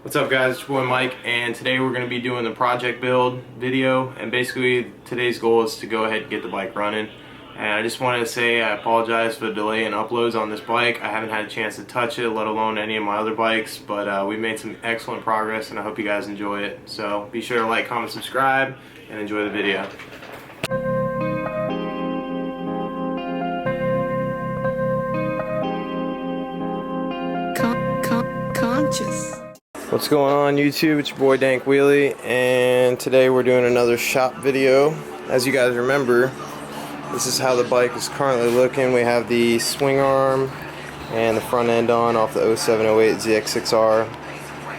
What's up guys, it's your boy Mike, and today we're going to be doing the project build video, and basically today's goal is to go ahead and get the bike running. And I just wanted to say I apologize for the delay in uploads on this bike. I haven't had a chance to touch it, let alone any of my other bikes, but we made some excellent progress and I hope you guys enjoy it. So be sure to like, comment, subscribe, and enjoy the video. Conscious. What's going on YouTube? It's your boy Dank Wheelie, and today we're doing another shop video. As you guys remember, this is how the bike is currently looking. We have the swing arm and the front end on off the 0708 ZX6R,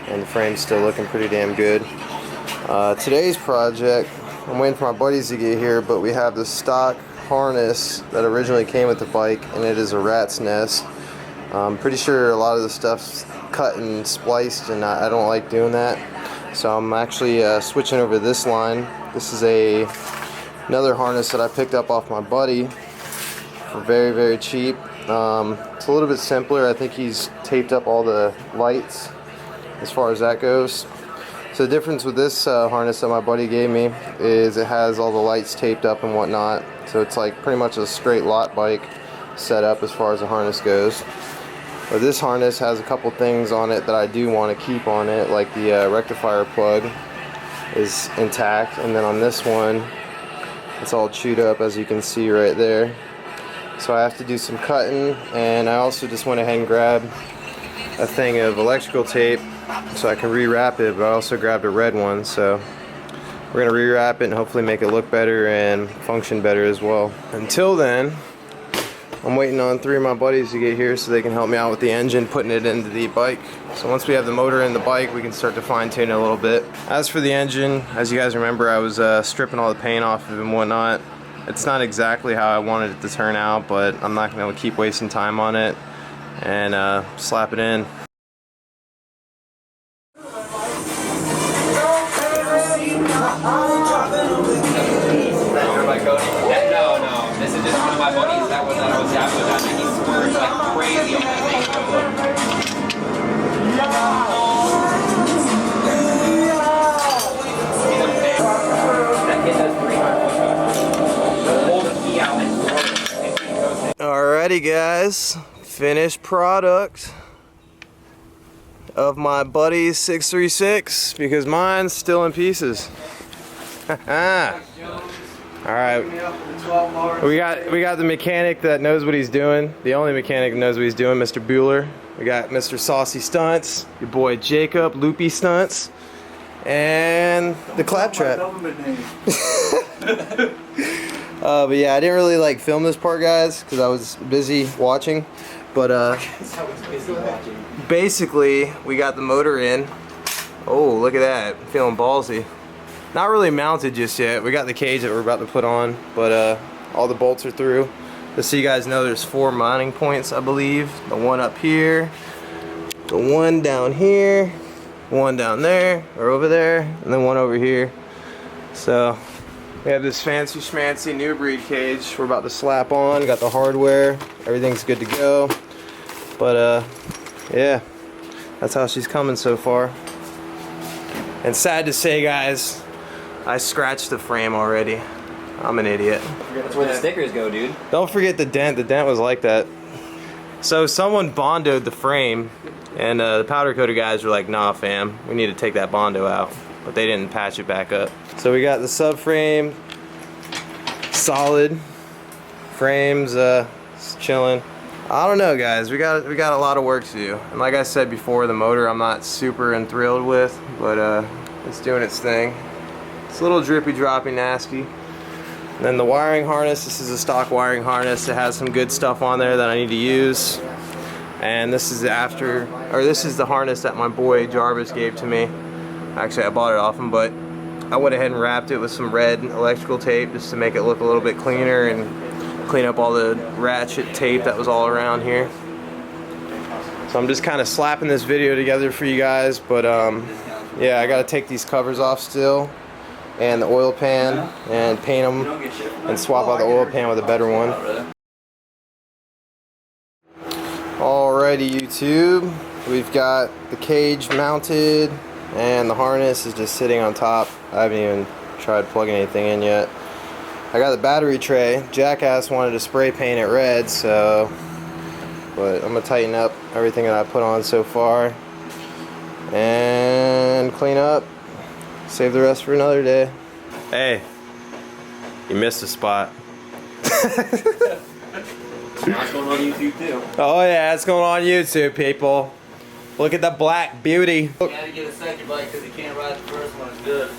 and the frame's still looking pretty damn good. Today's project, I'm waiting for my buddies to get here, but we have the stock harness that originally came with the bike, and it is a rat's nest. I'm pretty sure a lot of the stuff's cut and spliced, and I don't like doing that, so I'm actually switching over this line. This is another harness that I picked up off my buddy for very cheap. It's a little bit simpler. I think he's taped up all the lights as far as that goes. So the difference with this harness that my buddy gave me is it has all the lights taped up and whatnot, so it's like pretty much a straight lot bike setup as far as the harness goes. But this harness has a couple things on it that I do want to keep on it, like the rectifier plug is intact, and then on this one it's all chewed up, as you can see right there. So I have to do some cutting, and I also just went ahead and grabbed a thing of electrical tape so I can rewrap it, but I also grabbed a red one, so we're going to rewrap it and hopefully make it look better and function better as well. Until then, I'm waiting on 3 of my buddies to get here so they can help me out with the engine, putting it into the bike. So once we have the motor in the bike, we can start to fine tune it a little bit. As for the engine, as you guys remember, I was stripping all the paint off of it and whatnot. It's not exactly how I wanted it to turn out, but I'm not going to keep wasting time on it and slap it in. No, this is just one of my buddies that I was out with, and he swerved like crazy on the thing. That kid has 300 hold the key out and Alrighty guys, finished product of my buddy's 636, because mine's still in pieces. Alright, we got the mechanic that knows what he's doing, the only mechanic that knows what he's doing, Mr. Bueller. We got Mr. Saucy Stunts, your boy Jacob, Loopy Stunts, and the Claptrap. But yeah, I didn't really like film this part, guys, because I was busy watching. But basically, we got the motor in. Oh, look at that, I'm feeling ballsy. Not really mounted just yet. We got the cage that we're about to put on, but all the bolts are through. Just so you guys know, there's 4 mounting points, I believe. The one up here, the one down here, one down there, or over there, and then one over here. So we have this fancy schmancy new breed cage we're about to slap on. Got the hardware, everything's good to go. But yeah, that's how she's coming so far. And sad to say, guys, I scratched the frame already. I'm an idiot. that's where the stickers go, dude. Don't forget the dent. The dent was like that. So someone bondoed the frame, and the powder coater guys were like, nah fam, we need to take that bondo out. But they didn't patch it back up. So we got the subframe, solid. Frames chilling. I don't know, guys, we got a lot of work to do. And like I said before, the motor I'm not super enthralled with, but it's doing its thing. It's a little drippy droppy nasty. And then the wiring harness, this is a stock wiring harness. It has some good stuff on there that I need to use. And this is this is the harness that my boy Jarvis gave to me. Actually, I bought it off him, but I went ahead and wrapped it with some red electrical tape just to make it look a little bit cleaner and clean up all the ratchet tape that was all around here. So I'm just kind of slapping this video together for you guys, but yeah, I gotta take these covers off still, and the oil pan, and paint them and swap out the oil pan with a better one. Alrighty YouTube, We've got the cage mounted and the harness is just sitting on top. I haven't even tried plugging anything in yet. I got the battery tray. Jackass wanted to spray paint it red, so but I'm gonna tighten up everything that I put on so far and clean up. Save the rest for another day. Hey, you missed a spot. That's going on YouTube too. Oh yeah, it's going on YouTube, people. Look at the black beauty. You gotta get a second bike because you can't ride the first one. It's good.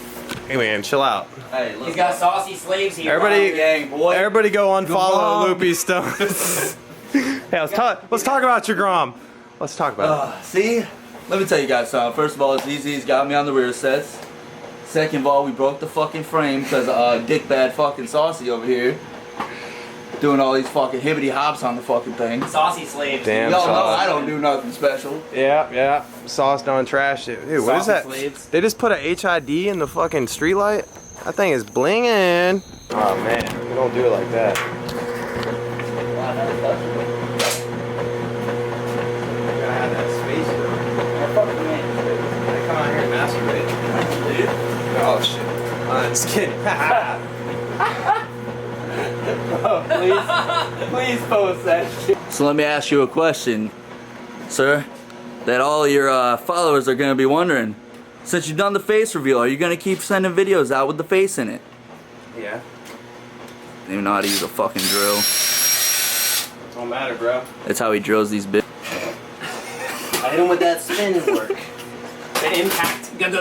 Hey man, chill out. Hey, look. He's got saucy slaves here. Everybody go unfollow Loopy Stones. Hey, let's talk about your Grom. Let's talk about it. See? Let me tell you guys something. First of all, it's easy. He's got me on the rear sets. Second of all, we broke the fucking frame because dick bad fucking Saucy over here doing all these fucking hibbity hops on the fucking thing. Saucy slaves. Damn, Y'all know Sauce. I don't do nothing special. Yeah. Sauce done trash it. Dude, what is that? Slaves. They just put a HID in the fucking street light? That thing is blinging. Oh man, we don't do it like that. Gotta have that space They come out here and masturbate. Oh shit. I'm just kidding. Please post that shit. So let me ask you a question, sir, that all your followers are gonna be wondering. Since you've done the face reveal, are you gonna keep sending videos out with the face in it? Yeah. They don't know how to use a fucking drill. Don't matter, bro. That's how he drills these bitches. I hit him with that spin work. The impact. That's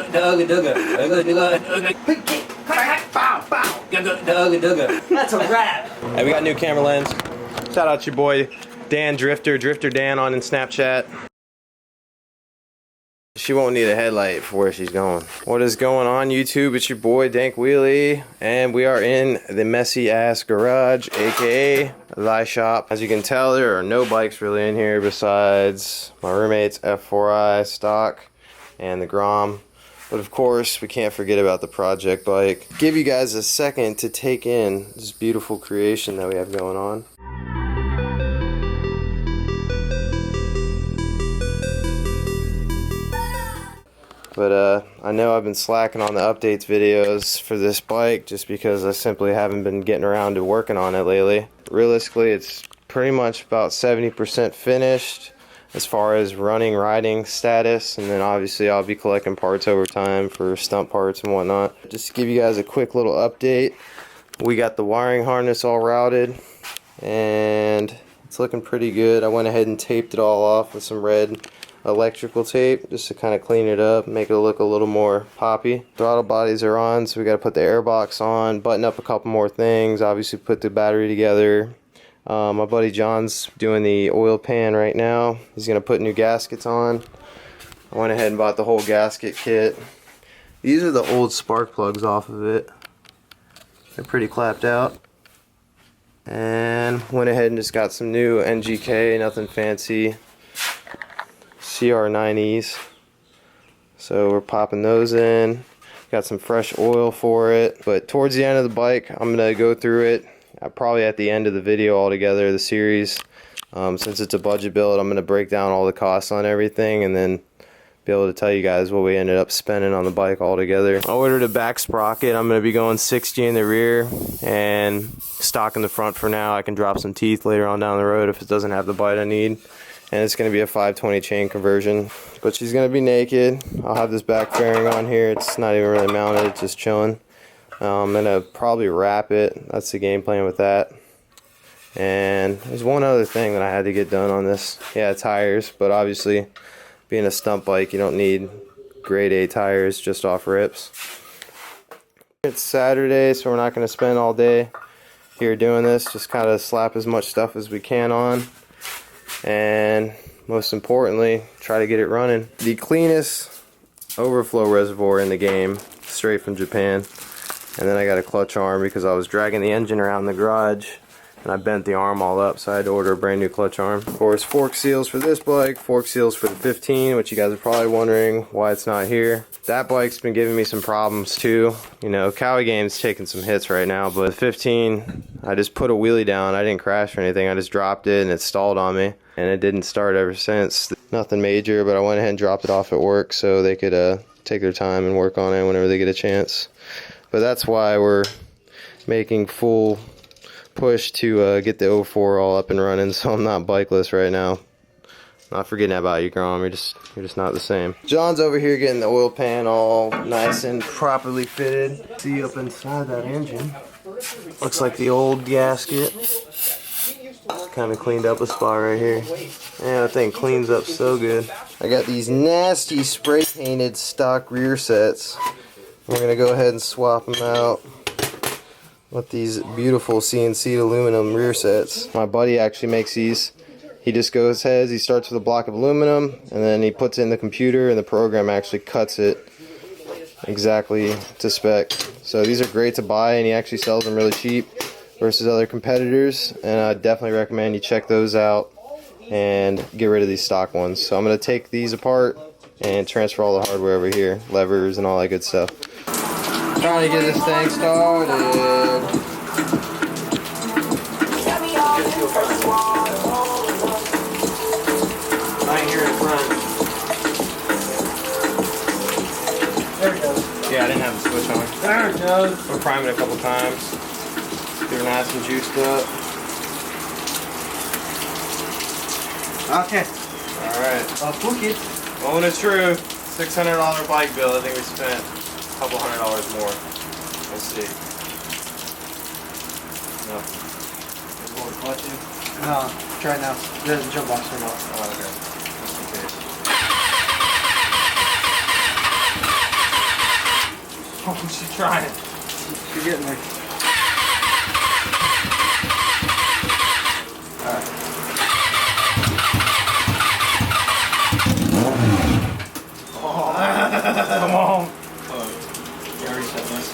a wrap. Hey, we got new camera lens. Shout out to your boy Dan Drifter Dan on Snapchat. She won't need a headlight for where she's going. What is going on YouTube? It's your boy Dank Wheelie, and we are in the messy ass garage, aka the shop. As you can tell, there are no bikes really in here besides my roommate's F4i stock and the Grom. But of course, we can't forget about the project bike. Give you guys a second to take in this beautiful creation that we have going on. But I know I've been slacking on the updates videos for this bike just because I simply haven't been getting around to working on it lately. Realistically, it's pretty much about 70% finished as far as riding status, and then obviously I'll be collecting parts over time for stunt parts and whatnot. Just to give you guys a quick little update, we got the wiring harness all routed and it's looking pretty good. I went ahead and taped it all off with some red electrical tape just to kind of clean it up, make it look a little more poppy. Throttle bodies are on, so we got to put the airbox on, button up a couple more things, obviously put the battery together. My buddy John's doing the oil pan right now. He's going to put new gaskets on. I went ahead and bought the whole gasket kit. These are the old spark plugs off of it. They're pretty clapped out. And went ahead and just got some new NGK, nothing fancy, CR9Es. So we're popping those in. Got some fresh oil for it. But towards the end of the bike, I'm going to go through it. Probably at the end of the video altogether, the series. Since it's a budget build, I'm going to break down all the costs on everything and then be able to tell you guys what we ended up spending on the bike altogether. I ordered a back sprocket. I'm going to be going 60 in the rear and stock in the front for now. I can drop some teeth later on down the road if it doesn't have the bite I need. And it's going to be a 520 chain conversion. But she's going to be naked. I'll have this back fairing on here. It's not even really mounted, it's just chilling. I'm going to probably wrap it. That's the game plan with that. And there's one other thing that I had to get done on this. Yeah, tires, but obviously being a stunt bike, you don't need grade A tires just off rips. It's Saturday, so we're not going to spend all day here doing this. Just kind of slap as much stuff as we can on. And most importantly, try to get it running. The cleanest overflow reservoir in the game, straight from Japan. And then I got a clutch arm because I was dragging the engine around the garage and I bent the arm all up, so I had to order a brand new clutch arm. Of course, fork seals for this bike, fork seals for the 15, which you guys are probably wondering why it's not here. That bike's been giving me some problems too. You know, Cowie Game's taking some hits right now, but the 15, I just put a wheelie down. I didn't crash or anything. I just dropped it and it stalled on me, and it didn't start ever since. nothing major, but I went ahead and dropped it off at work so they could take their time and work on it whenever they get a chance. But that's why we're making full push to get the 04 all up and running, so I'm not bikeless right now. Not forgetting about you, Grom. You're just not the same. John's over here getting the oil pan all nice and properly fitted. See up inside that engine. Looks like the old gasket. Kind of cleaned up a spot right here. Yeah, that thing cleans up so good. I got these nasty spray painted stock rear sets. We're gonna go ahead and swap them out with these beautiful CNC aluminum rear sets. My buddy actually makes these. He just goes ahead, he starts with a block of aluminum, and then he puts it in the computer, and the program actually cuts it exactly to spec. So these are great to buy, and he actually sells them really cheap versus other competitors, and I definitely recommend you check those out and get rid of these stock ones. So I'm going to take these apart and transfer all the hardware over here, levers and all that good stuff. Trying to get this thing started. Right here in front. There it goes. Yeah, I didn't have the switch on. There it goes. We'll prime it a couple times. Get her nice and juiced up. Okay. Alright. Book it. Moment of truth. $600 bike bill. I think we spent a couple $100 more. We'll see. No. No, try it now. There's a jump box for now. Oh, okay. Just in case. Oh, she's trying. You're getting there. Alright. Come on. Yeah, reset this.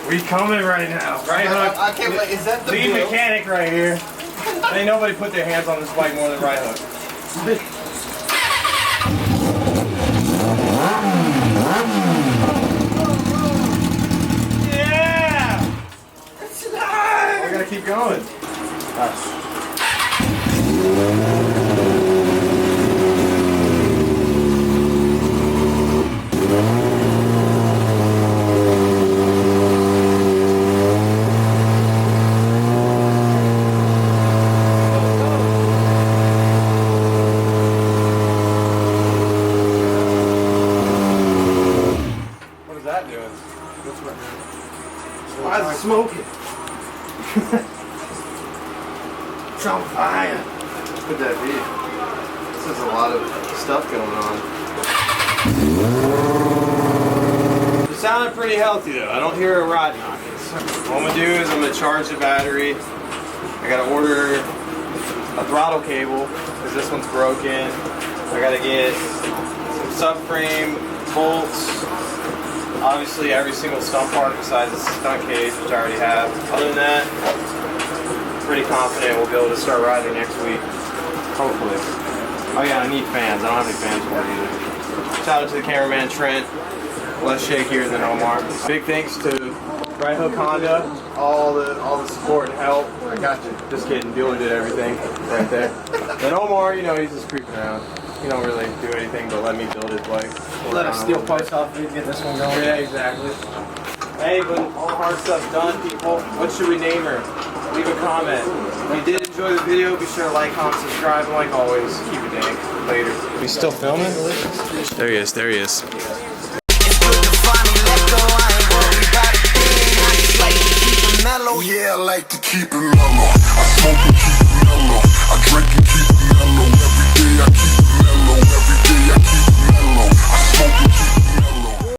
We coming right now. Right hook. I can't wait. Is that the Lead bill? mechanic right here. Ain't nobody put their hands on this bike more than right hook. Yeah! I gotta keep going. What is that doing? Why is it smoking? It's on fire. What could that be? This is a lot of stuff going on. It sounded pretty healthy though. I don't hear a rod knocking. What I'm gonna do is I'm gonna charge the battery. I gotta order a throttle cable because this one's broken. I gotta get some subframe bolts. Obviously every single stunt part besides the stunt cage, which I already have. Other than that, pretty confident we'll be able to start riding next week. Hopefully. Oh yeah, I need fans. I don't have any fans for it either. Shout out to the cameraman Trent. Less shakier than Omar. Big thanks to Right Hook Honda. All the support and help. I got you. Just kidding. Bueller did everything right there. Then Omar, you know, he's just creeping around. He don't really do anything but let me build his bike. Let us steal parts off of you to get this one going. Yeah, exactly. Hey, when all hard stuff's done, people, what should we name her? Leave a comment. If you did enjoy the video, be sure to like, comment, subscribe, and like always, keep it dank. Later. We still filming? There he is, there he is. Yeah, I like to keep it mellow. I smoke and keep it mellow. I drink and keep it mellow.